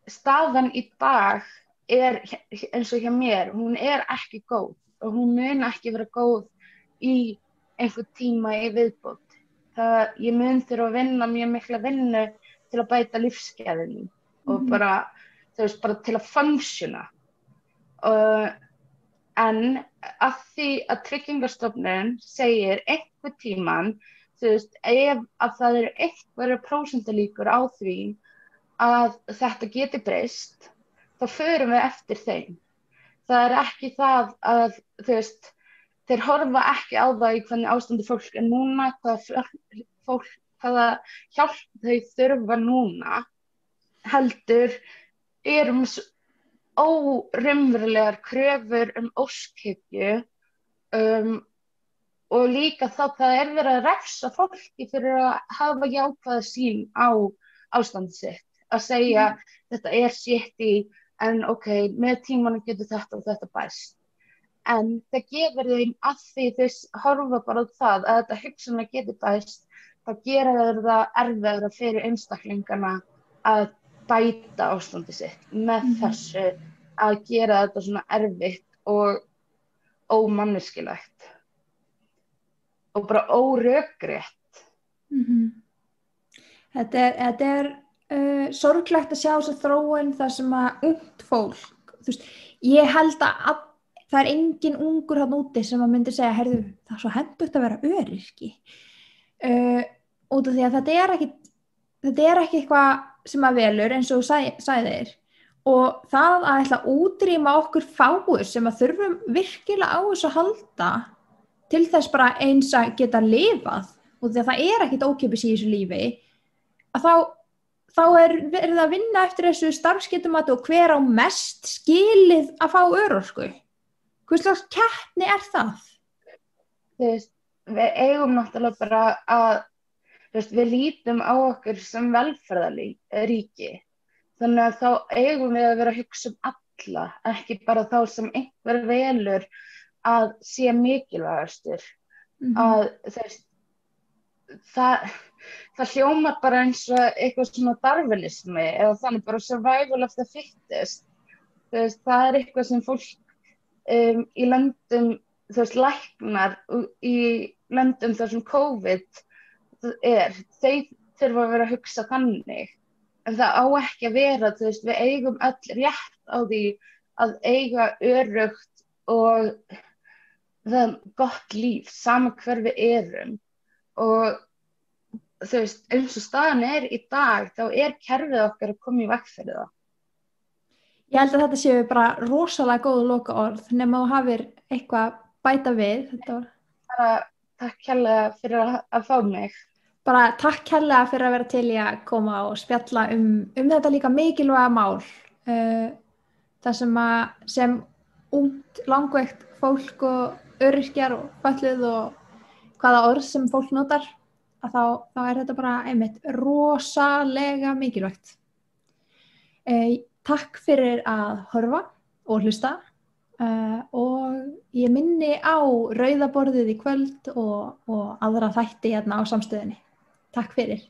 B: staðan í dag eins og hjá mér, hún ekki góð og hún mun ekki vera góð í einhver tíma í viðbót. Ég mun þurfa að vinna mjög mikla vinnu til að bæta lífsgæðin og bara, þú veist, bara til að funksiona. En að því að Tryggingastofnun segir einhver tíman, þú veist, ef að það eru einhverjar prósentalíkur á því að þetta geti breyst, þá förum við eftir þeim. Það ekki það að, þú veist, þeir horfa ekki á það í hvernig ástandi fólk núna, hvaða hjálp þau þurfa núna, heldur óraunverulegar kröfur óskhyggju, og líka þá það verið að refsa fólki fyrir að hafa jákvæða sýn á ástandi sitt. Að segja þetta shitty en ok, með tímanum getur þetta og þetta bæst. En það gefur þeim að því þau horfa bara á það að þetta hugsanlega getur bæst, þá gera þeir það erfiðara fyrir einstaklingana að bæta ástandi sitt með þessu að gera þetta svona erfitt og ómanneskilegt og bara órökrétt.
A: Þetta sorglegt að sjá þessa þróun þar sem að ungt fólk, þú veist, ég held að það engin ungur þarna úti sem að myndi segja, heyrðu, það svo hentugt að vera öryrki, út af því að þetta ekki eitthvað sem að velur eins og þú sagðir, og það að ætla að útrýma okkur fáur sem að þurfum virkilega á þessu að halda til þess bara eins að geta lifað, og því að það ekkit ókeypis í þessu lífi, að þá verið að vinna eftir þessu starfsgetumati og hver á mest skilið að fá örorku. Hvers slags keppni það?
B: Þú veist, við eigum náttúrulega bara að, þú veist, við lítum á okkur sem velferðarríki. Þannig að þá eigum við að vera að hugsa alla, ekki bara þá sem einhver velur að sé mikilvægastur. Að, þú veist, það hljómar bara eins og eitthvað svona darwinismi eða þannig bara survival of the fittest. Þú veist, það eitthvað sem fólk í löndum, þú veist, læknar í löndum þar sem COVID þau þurfa að vera að hugsa þannig. En það á ekki að vera, þú veist, við eigum öll rétt á því að eiga öruggt og það gott líf, sama hver við erum. Og þú veist, eins og staðan í dag, þá kerfið okkar að koma í veg fyrir það.
A: Ég held að þetta séu bara rosalega góð lokaorð, nema þú hafir eitthvað bæta við.
B: Bara takk kærlega fyrir að fá mig.
A: Bara takk kærlega fyrir að vera til í að koma og spjalla þetta líka mikilvæga mál. Það sem ungt, langveikt fólk og öryrkjar og fötluð og hvaða orð sem fólk notar, að þá þetta bara einmitt rosalega mikilvægt. Takk fyrir að horfa og hlusta, og ég minni á Rauða borðið í kvöld og aðra þætti hérna á Samstöðinni. Takk fyrir.